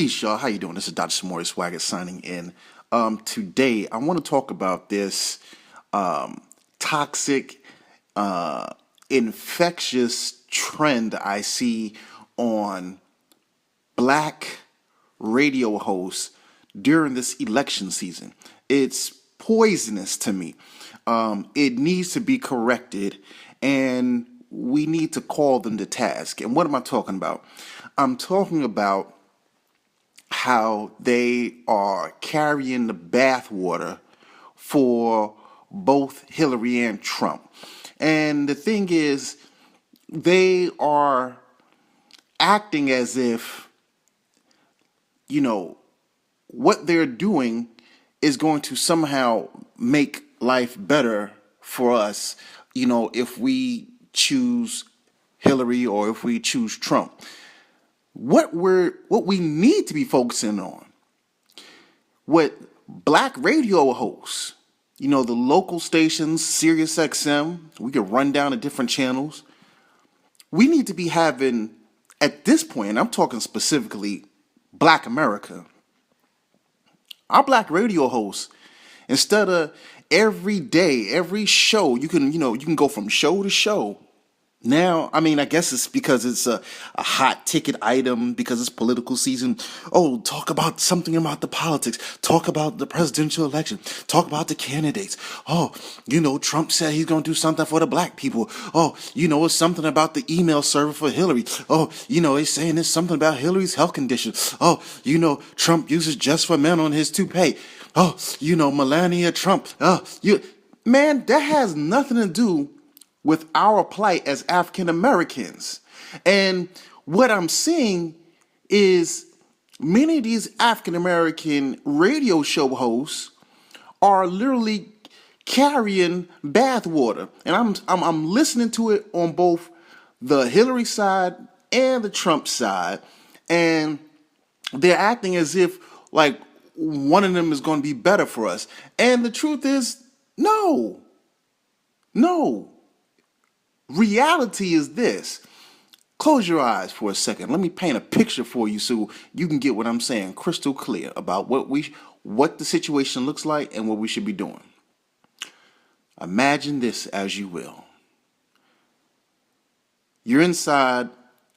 Peace, y'all. How you doing? This is Dr. Samori Swygert signing in. Today, I want to talk about this toxic, infectious trend I see on black radio hosts during this election season. It's poisonous to me. It needs to be corrected, and we need to call them to task. And what am I talking about? I'm talking about how they are carrying the bathwater for both Hillary and Trump. And the thing is, they are acting as if, what they're doing is going to somehow make life better for us, if we choose Hillary or if we choose Trump. What we need to be focusing on, what black radio hosts, the local stations, Sirius XM, we could run down the different channels. We need to be having, at this point, and I'm talking specifically Black America, our black radio hosts, instead of every day, every show, you can go from show to show. Now, I guess it's because it's a hot ticket item, because it's political season. Oh, talk about something about the politics. Talk about the presidential election. Talk about the candidates. Oh, Trump said he's going to do something for the black people. Oh, it's something about the email server for Hillary. Oh, he's saying there's something about Hillary's health condition. Oh, Trump uses just for men on his toupee. Oh, Melania Trump. Man, that has nothing to do with our plight as African Americans. And what I'm seeing is many of these African American radio show hosts are literally carrying bathwater. And I'm listening to it on both the Hillary side and the Trump side. And they're acting as if like one of them is going to be better for us. And the truth is, no. Reality is this. Close your eyes for a second. Let me paint a picture for you so you can get what I'm saying crystal clear about what the situation looks like and what we should be doing. Imagine this as you will. You're inside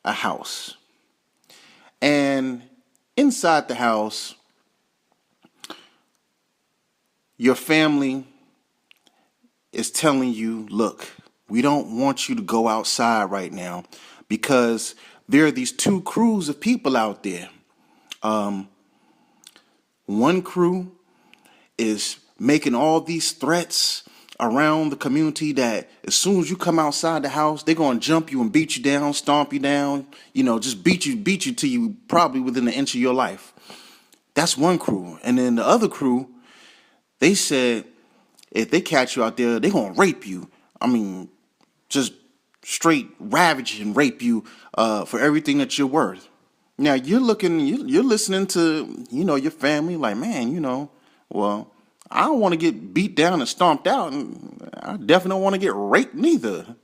a house. And inside the house, your family is telling you, look, we don't want you to go outside right now because there are these two crews of people out there. One crew is making all these threats around the community that as soon as you come outside the house, they're going to jump you and beat you down, stomp you down, just beat you till you probably within an inch of your life. That's one crew. And then the other crew, they said if they catch you out there, they're going to rape you. Just straight ravage and rape you for everything that you're worth. Now you're listening to, your family like, man, well, I don't want to get beat down and stomped out, and I definitely don't want to get raped neither,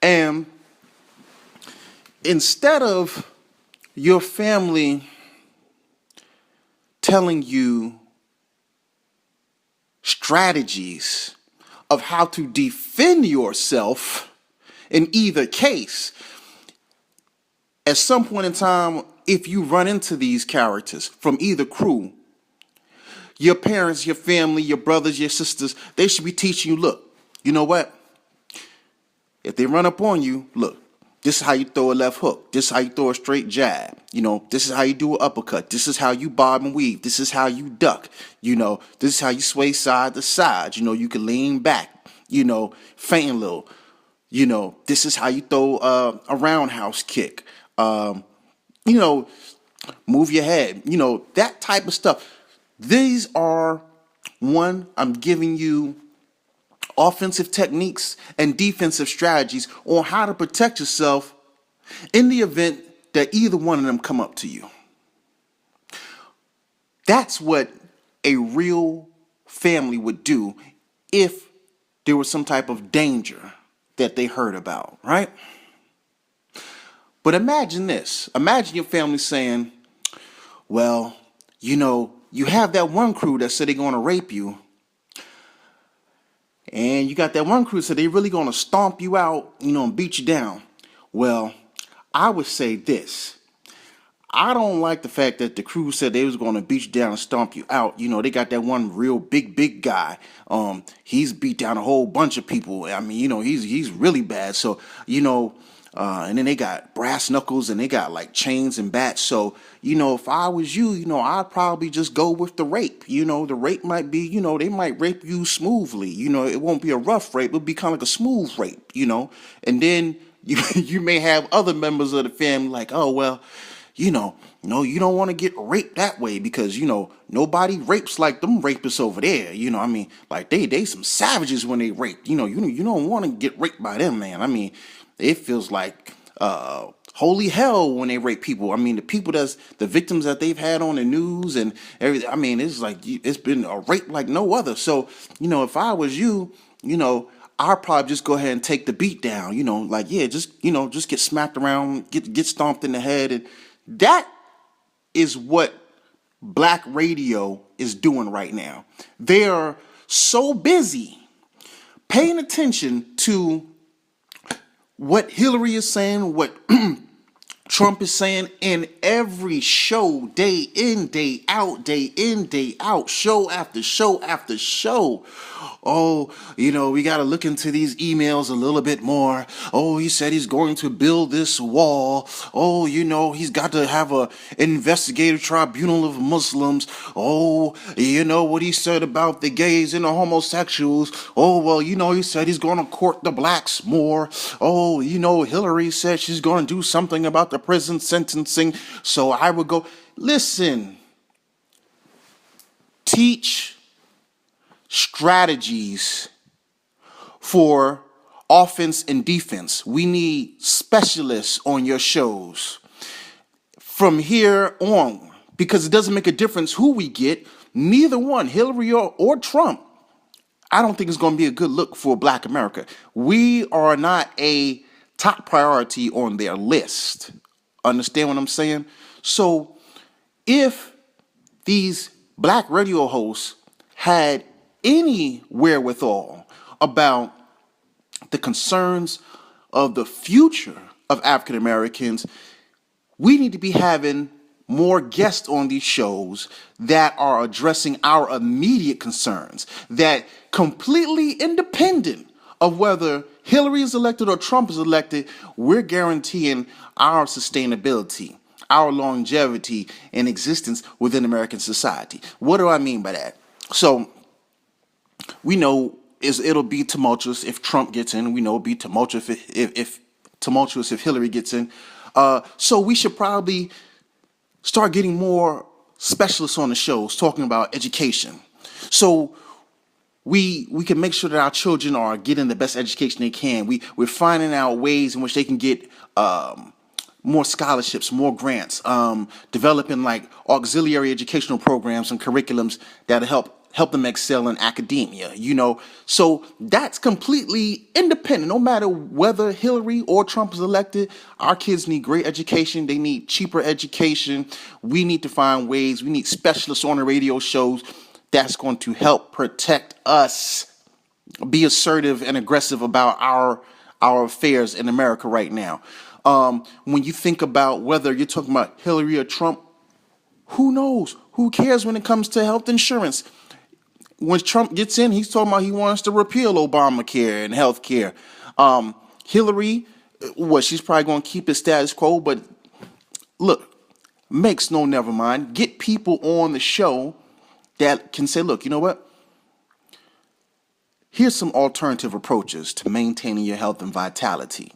And instead of your family telling you strategies of how to defend yourself in either case, at some point in time, if you run into these characters from either crew, your parents, your family, your brothers, your sisters, they should be teaching you, look, you know what? If they run up on you, look, this is how you throw a left hook. This is how you throw a straight jab. This is how you do an uppercut. This is how you bob and weave. This is how you duck. This is how you sway side to side. You can lean back, feint a little. This is how you throw a roundhouse kick. Move your head. That type of stuff. These are, I'm giving you offensive techniques and defensive strategies on how to protect yourself in the event that either one of them come up to you. That's what a real family would do if there was some type of danger that they heard about, right? But imagine this. Imagine your family saying, Well, you have that one crew that said they're going to rape you, and you got that one crew that said they're really going to stomp you out, and beat you down. Well, I would say this. I don't like the fact that the crew said they was going to beat you down and stomp you out. They got that one real big guy. He's beat down a whole bunch of people. I mean, he's really bad. So, and then they got brass knuckles and they got like chains and bats. So, if I was you, I'd probably just go with the rape. The rape might be, they might rape you smoothly. It won't be a rough rape. It'll be kind of like a smooth rape, and then you may have other members of the family like, oh, well, no, you don't want to get raped that way because, nobody rapes like them rapists over there. I mean, like they some savages when they rape. You don't want to get raped by them, man. I mean, it feels like holy hell when they rape people. I mean, the victims that they've had on the news and everything. I mean, it's like it's been a rape like no other. So, if I was you, I'd probably just go ahead and take the beat down. Just get smacked around, get stomped in the head, and that is what black radio is doing right now. They are so busy paying attention to what Hillary is saying, what Trump is saying in every show, day in, day out, show after show after show. Oh, we got to look into these emails a little bit more. Oh, he said he's going to build this wall. Oh, he's got to have a investigative tribunal of Muslims. Oh, what he said about the gays and the homosexuals. Oh, well, he said he's going to court the blacks more. Oh, Hillary said she's going to do something about the prison sentencing. So I would go, listen, teach strategies for offense and defense. We need specialists on your shows from here on, because it doesn't make a difference who we get. Neither one, Hillary or Trump, I don't think it's going to be a good look for Black America. We are not a top priority on their list. Understand what I'm saying? So if these black radio hosts had any wherewithal about the concerns of the future of African Americans, we need to be having more guests on these shows that are addressing our immediate concerns, that completely independent of whether Hillary is elected or Trump is elected, we're guaranteeing our sustainability, our longevity and existence within American society. What do I mean by that? So we know it'll be tumultuous if Trump gets in. We know it'll be tumultuous if Hillary gets in. So we should probably start getting more specialists on the shows talking about education. So we can make sure that our children are getting the best education they can. We're finding out ways in which they can get more scholarships, more grants, developing like auxiliary educational programs and curriculums that'll help them excel in academia, So that's completely independent. No matter whether Hillary or Trump is elected, our kids need great education. They need cheaper education. We need to find ways. We need specialists on the radio shows that's going to help protect us, be assertive and aggressive about our affairs in America right now. When you think about whether you're talking about Hillary or Trump, who knows? Who cares when it comes to health insurance? When Trump gets in, he's talking about he wants to repeal Obamacare and health care. Hillary, she's probably going to keep it status quo, but look, makes no never mind. Get people on the show that can say, look, you know what? Here's some alternative approaches to maintaining your health and vitality.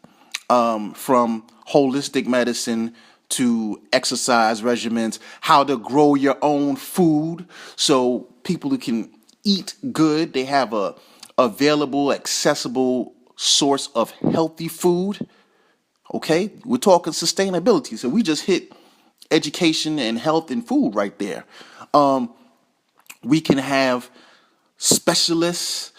From holistic medicine to exercise regimens, how to grow your own food so people who can eat good, they have a available, accessible source of healthy food. Okay, we're talking sustainability. So we just hit education and health and food right there. We can have specialists,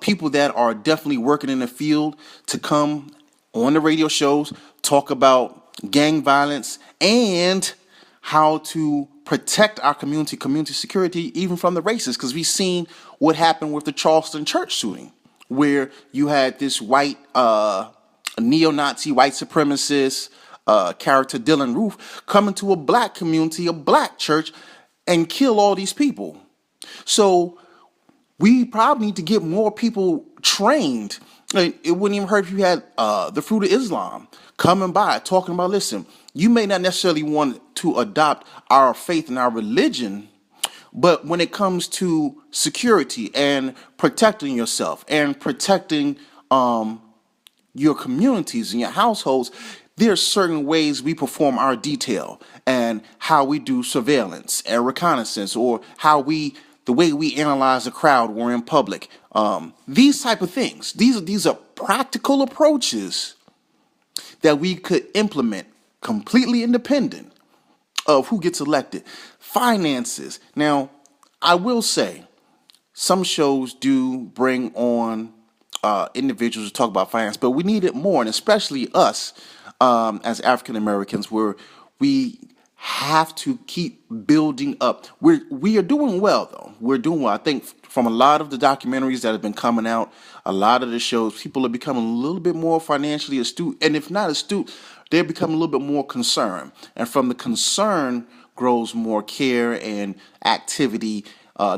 people that are definitely working in the field to come on the radio shows, talk about gang violence and how to protect our community security, even from the racists, because we've seen what happened with the Charleston church shooting, where you had this white neo-Nazi, white supremacist character, Dylan Roof, come into a black community, a black church, and kill all these people. So we probably need to get more people trained. Like, it wouldn't even hurt if you had the Fruit of Islam coming by talking about, listen, you may not necessarily want to adopt our faith and our religion, but when it comes to security and protecting yourself and protecting your communities and your households, there are certain ways we perform our detail and how we do surveillance and reconnaissance, or the way we analyze a crowd or in public. These type of things. These are practical approaches that we could implement completely independent of who gets elected. Finances. Now, I will say, some shows do bring on individuals to talk about finance, but we need it more, and especially us as African Americans, where we have to keep building up. We are doing well, though. We're doing well. I think from a lot of the documentaries that have been coming out, a lot of the shows, people are becoming a little bit more financially astute, and if not astute, they're becoming a little bit more concerned. And from the concern grows more care and activity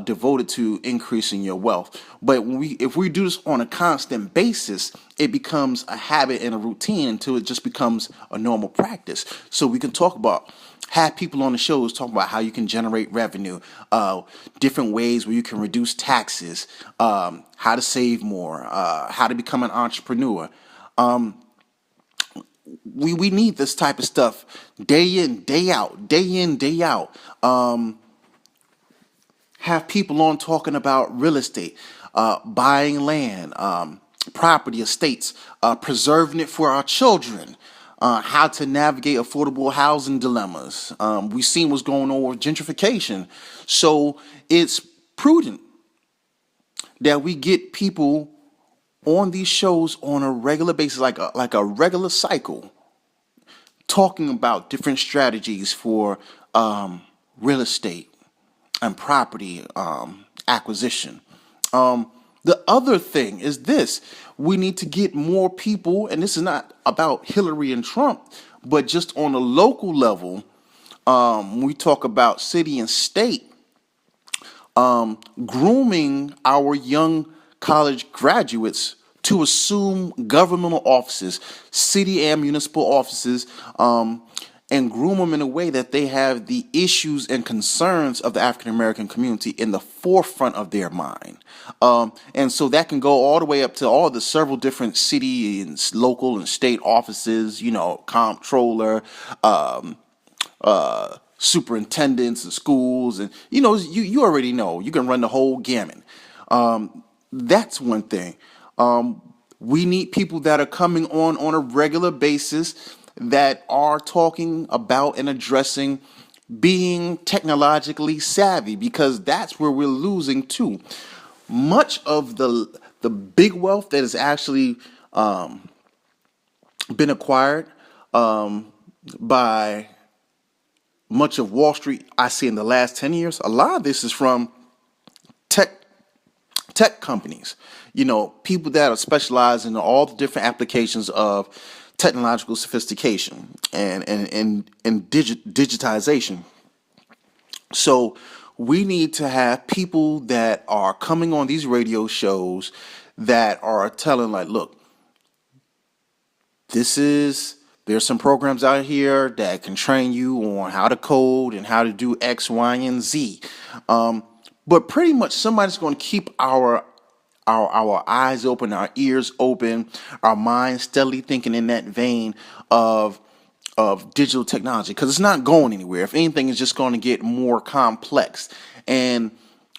devoted to increasing your wealth. But if we do this on a constant basis, it becomes a habit and a routine until it just becomes a normal practice. So we can have people on the shows talk about how you can generate revenue, different ways where you can reduce taxes, how to save more, how to become an entrepreneur. We need this type of stuff day in, day out, day out. Have people on talking about real estate, buying land, property, estates, preserving it for our children, how to navigate affordable housing dilemmas. We've seen what's going on with gentrification. So it's prudent that we get people on these shows on a regular basis, like a regular cycle, talking about different strategies for real estate and property acquisition. The other thing is this: we need to get more people, and this is not about Hillary and Trump, but just on a local level. We talk about city and state, grooming our young college graduates to assume governmental offices, city and municipal offices, and groom them in a way that they have the issues and concerns of the African American community in the forefront of their mind. And so that can go all the way up to all the several different city and local and state offices, comptroller, superintendents and schools, and you already know, you can run the whole gamut. That's one thing. We need people that are coming on a regular basis that are talking about and addressing being technologically savvy, because that's where we're losing too. Much of the big wealth that has actually been acquired by much of Wall Street, I see in the last 10 years, a lot of this is from tech companies, people that are specialized in all the different applications of technological sophistication and digitization. So we need to have people that are coming on these radio shows that are telling, like, look, there's some programs out here that can train you on how to code and how to do X, Y, and Z. But pretty much somebody's going to keep our eyes open, our ears open, our minds steadily thinking in that vein of digital technology, because it's not going anywhere. If anything, it's just going to get more complex. And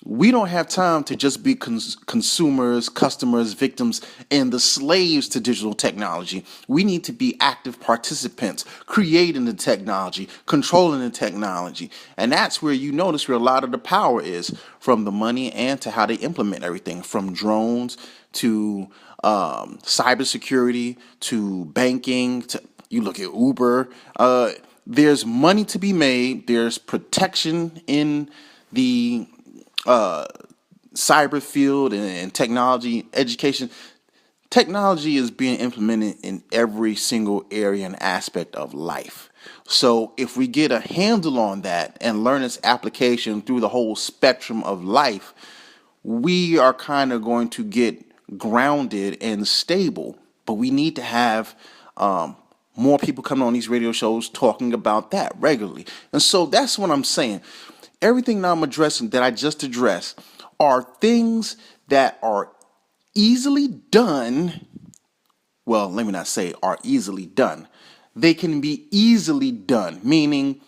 we don't have time to just be consumers, customers, victims, and the slaves to digital technology. We need to be active participants, creating the technology, controlling the technology. And that's where you notice where a lot of the power is, from the money and to how they implement everything, from drones to cybersecurity to banking. To, you look at Uber. there's money to be made. There's protection in the cyber field and technology education. Technology is being implemented in every single area and aspect of life. So if we get a handle on that and learn its application through the whole spectrum of life, we are kind of going to get grounded and stable. But we need to have more people coming on these radio shows talking about that regularly. And so that's what I'm saying. Everything that I'm addressing, that I just addressed, are things that are easily done. Well, let me not say are easily done. They can be easily done, meaning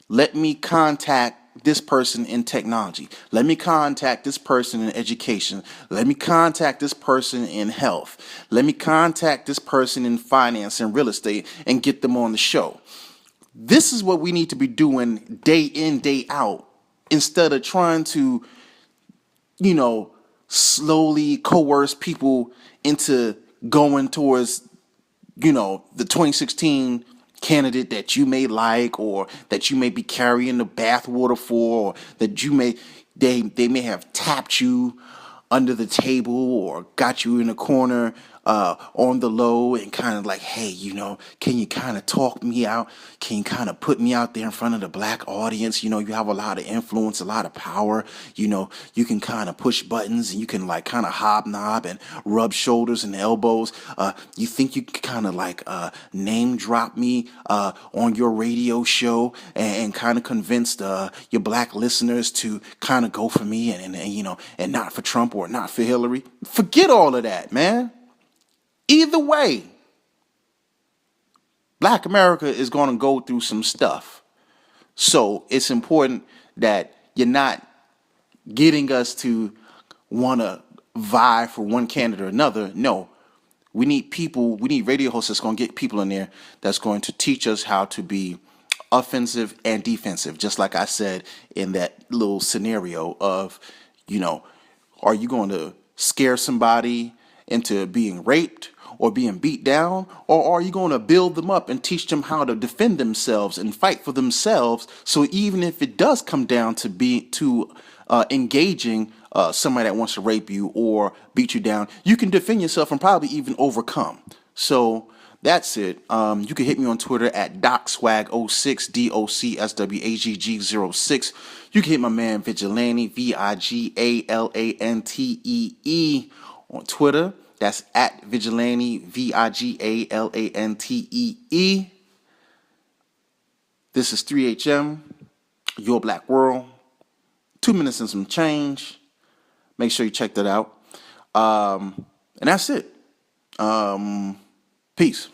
let me contact this person in technology. Let me contact this person in education. Let me contact this person in health. Let me contact this person in finance and real estate and get them on the show. This is what we need to be doing day in, day out, instead of trying to, slowly coerce people into going towards, the 2016 candidate that you may like, or that you may be carrying the bathwater for, or that they may have tapped you under the table or got you in a corner on the low and kind of like, hey, can you kind of talk me out? Can you kind of put me out there in front of the black audience? You have a lot of influence, a lot of power. You can kind of push buttons and you can like kind of hobnob and rub shoulders and elbows. You think you can kind of like name drop me on your radio show and kind of convince your black listeners to kind of go for me and not for Trump or not for Hillary. Forget all of that, man. Either way, Black America is going to go through some stuff. So it's important that you're not getting us to want to vie for one candidate or another. No, we need radio hosts that's going to get people in there that's going to teach us how to be offensive and defensive. Just like I said in that little scenario of, are you going to scare somebody into being raped or being beat down, or are you going to build them up and teach them how to defend themselves and fight for themselves? So even if it does come down to engaging somebody that wants to rape you or beat you down, you can defend yourself and probably even overcome. So that's it. You can hit me on Twitter at DocSwag06, DOCSWAGG06. You can hit my man Vigilante, VIGALANTEE on Twitter. That's at Vigilante, VIGALANTEE. This is 3HM, Your Black World. 2 minutes and some change. Make sure you check that out. And that's it. Peace.